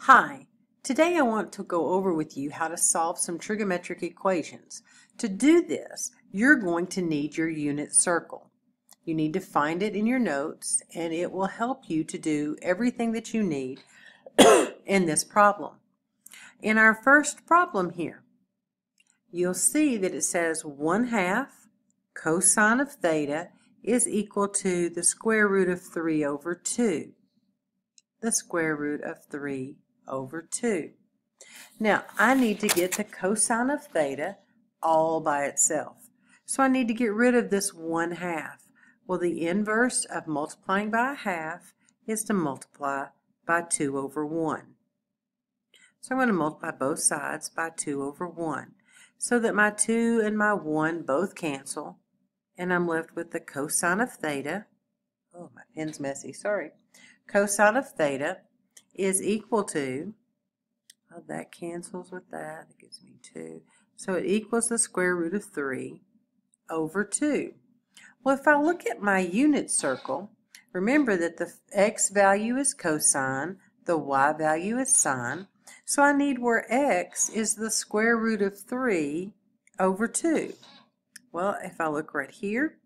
Hi, today I want to go over with you how to solve some trigonometric equations. To do this, you're going to need your unit circle. You need to find it in your notes and it will help you to do everything that you need in this problem. In our first problem here, you'll see that it says 1/2 cosine of theta is equal to the square root of 3 over 2. The square root of 3 over 2. Now, I need to get the cosine of theta all by itself. So I need to get rid of this 1/2. Well, the inverse of multiplying by a half is to multiply by 2 over 1. So I'm going to multiply both sides by 2 over 1 so that my 2 and my 1 both cancel, and I'm left with the cosine of theta. Oh, my pen's messy, sorry. Cosine of theta is equal to, that cancels with that, it gives me 2. So it equals the square root of 3 over 2. Well, if I look at my unit circle, remember that the x value is cosine, the y value is sine, so I need where x is the square root of 3 over 2. Well, if I look right here,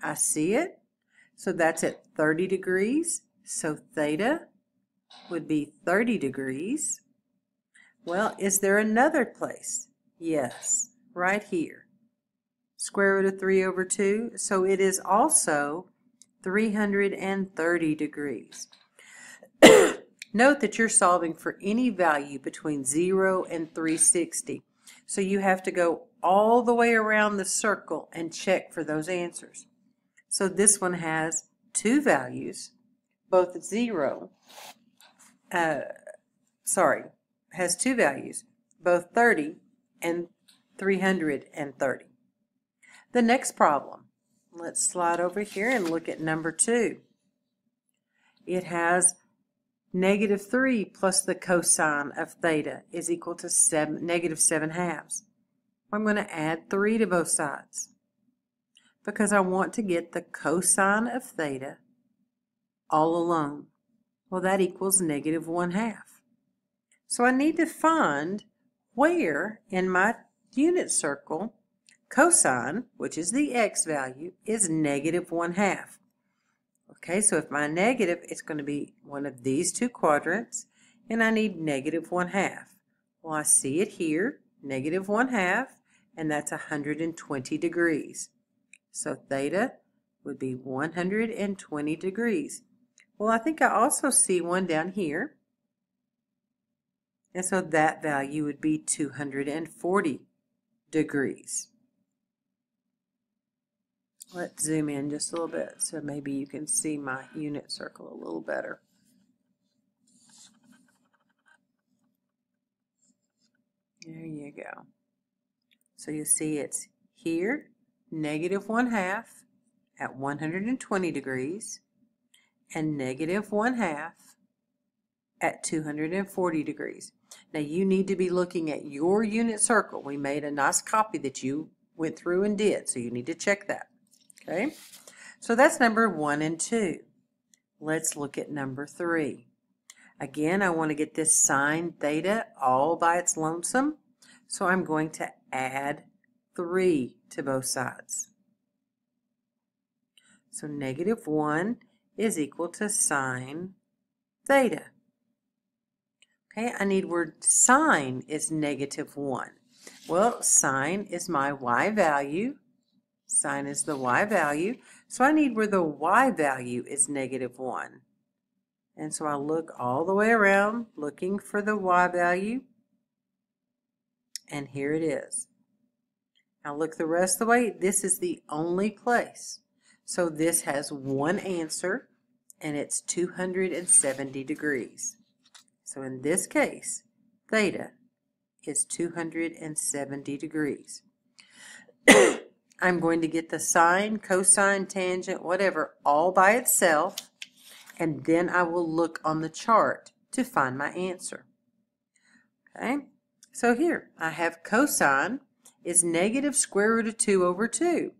I see it. So that's at 30 degrees. So theta would be 30 degrees. Well, is there another place? Yes, right here. Square root of 3 over 2. So it is also 330 degrees. Note that you're solving for any value between 0 and 360. So you have to go all the way around the circle and check for those answers. So this one has two values, both at 0, has two values, both 30 and 330. The next problem, let's slide over here and look at number 2. It has -3 plus the cosine of theta is equal to -7/2. I'm going to add 3 to both sides because I want to get the cosine of theta all alone. Well, that equals -1/2. So I need to find where in my unit circle cosine, which is the x value, is -1/2. Okay, so if my negative, it's going to be one of these two quadrants, and I need -1/2. Well, I see it here, -1/2, and that's 120 degrees. So theta would be 120 degrees. Well, I think I also see one down here, and so that value would be 240 degrees. Let's zoom in just a little bit so maybe you can see my unit circle a little better. There you go. So you see it's here, -1/2 at 120 degrees, and -1/2 at 240 degrees. Now you need to be looking at your unit circle. We made a nice copy that you went through and did, so you need to check that. Okay, so that's number 1 and 2. Let's look at number 3. Again, I want to get this sine theta all by its lonesome, so I'm going to add 3 to both sides. So -1 is equal to sine theta. Okay, I need where sine is -1. Well, sine is my y value. Sine is the y value. So I need where the y value is -1. And so I look all the way around looking for the y value. And here it is. Now look the rest of the way. This is the only place. So this has one answer, and it's 270 degrees. So in this case, theta is 270 degrees. I'm going to get the sine, cosine, tangent, whatever, all by itself, and then I will look on the chart to find my answer. Okay, so here I have cosine is -square root of 2 over 2.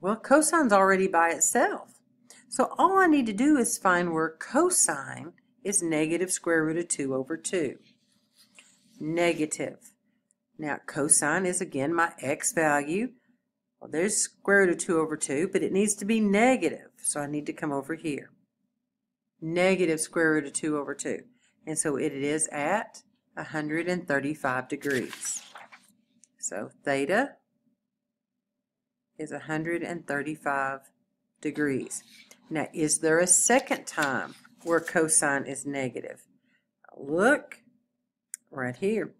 Well, cosine's already by itself. So all I need to do is find where cosine is negative square root of 2 over 2. Negative. Now cosine is again my x value. Well, there's square root of 2 over 2, but it needs to be negative, so I need to come over here. Negative square root of 2 over 2. And so it is at 135 degrees. So theta is 135 degrees. Now, is there a second time where cosine is negative? Look, right here.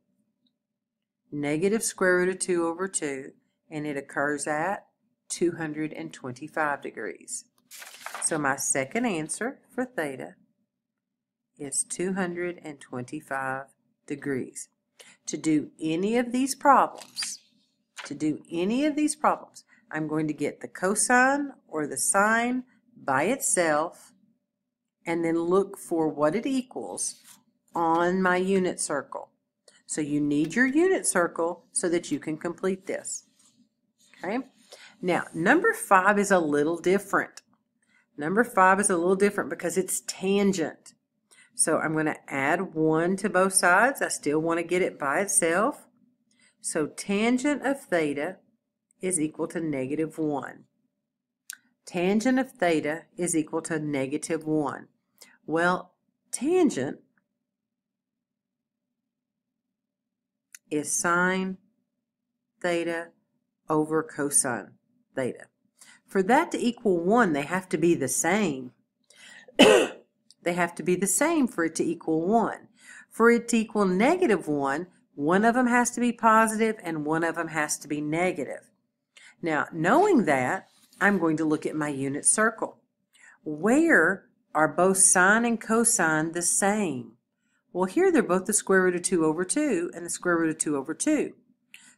Negative square root of 2 over 2, and it occurs at 225 degrees. So my second answer for theta is 225 degrees. To do any of these problems, I'm going to get the cosine or the sine by itself and then look for what it equals on my unit circle. So you need your unit circle so that you can complete this. Okay? Now, number 5 is a little different. Number 5 is a little different because it's tangent. So I'm going to add 1 to both sides. I still want to get it by itself. So tangent of theta is equal to negative 1. Tangent of theta is equal to negative 1. Well, tangent is sine theta over cosine theta. For that to equal 1, they have to be the same. They have to be the same for it to equal 1. For it to equal negative 1, one of them has to be positive and one of them has to be negative. Now, knowing that, I'm going to look at my unit circle. Where are both sine and cosine the same? Well, here they're both the square root of 2 over 2 and the square root of 2 over 2.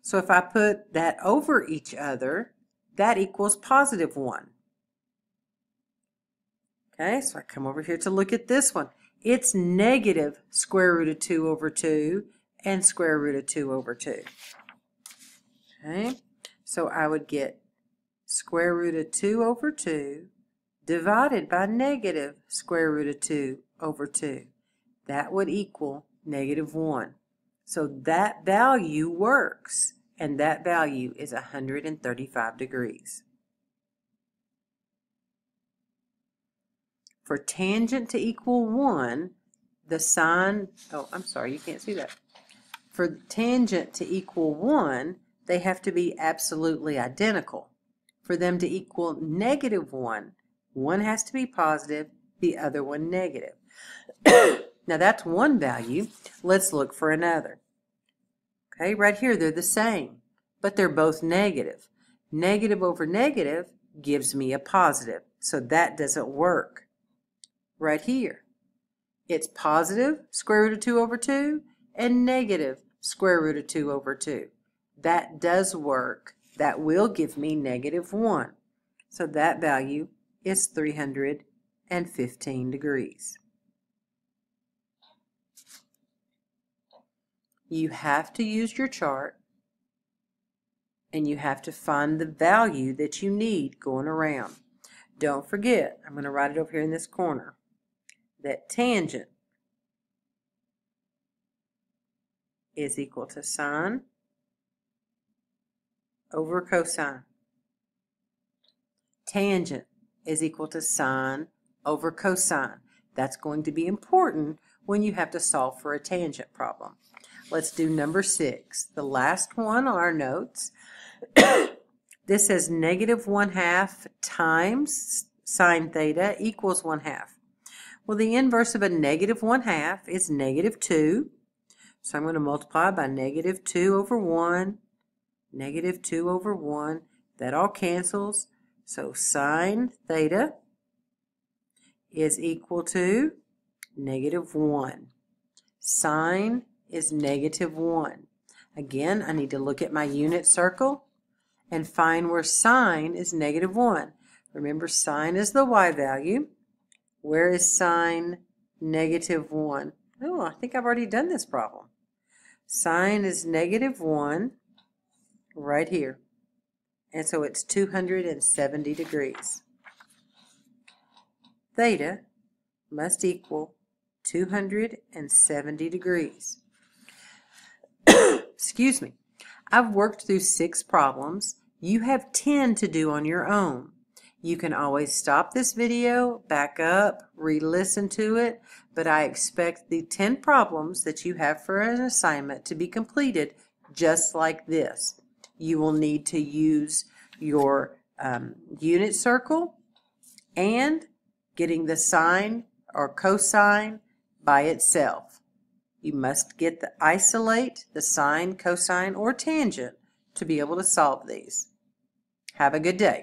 So if I put that over each other, that equals positive 1. Okay, so I come over here to look at this one. It's negative square root of 2 over 2 and square root of 2 over 2. Okay, so I would get square root of 2 over 2 divided by negative square root of 2 over 2. That would equal negative 1. So that value works, and that value is 135 degrees. For tangent to equal 1, the sine, oh, I'm sorry, you can't see that. For tangent to equal 1, they have to be absolutely identical. For them to equal negative 1, one has to be positive, the other one negative. Now that's one value. Let's look for another. Okay, right here they're the same, but they're both negative. Negative over negative gives me a positive, so that doesn't work. Right here, it's positive square root of 2 over 2 and negative square root of 2 over 2. That does work. That will give me negative 1. So that value is 315 degrees. You have to use your chart and you have to find the value that you need going around. Don't forget, I'm going to write it over here in this corner, that tangent is equal to sine over cosine. Tangent is equal to sine over cosine. That's going to be important when you have to solve for a tangent problem. Let's do number 6, the last one on our notes. This says negative 1/2 times sine theta equals 1/2. Well, the inverse of a negative 1/2 is negative 2. So I'm going to multiply by negative 2 over 1, negative 2 over 1. That all cancels. So sine theta is equal to negative 1. Sine is negative 1. Again, I need to look at my unit circle and find where sine is negative 1. Remember, sine is the y value. Where is sine negative 1? Oh, I think I've already done this problem. Sine is negative 1 right here. And so it's 270 degrees. Theta must equal 270 degrees. Excuse me. I've worked through 6 problems. You have 10 to do on your own. You can always stop this video, back up, re-listen to it, but I expect the 10 problems that you have for an assignment to be completed just like this. You will need to use your unit circle and getting the sine or cosine by itself. You must isolate the sine, cosine, or tangent to be able to solve these. Have a good day.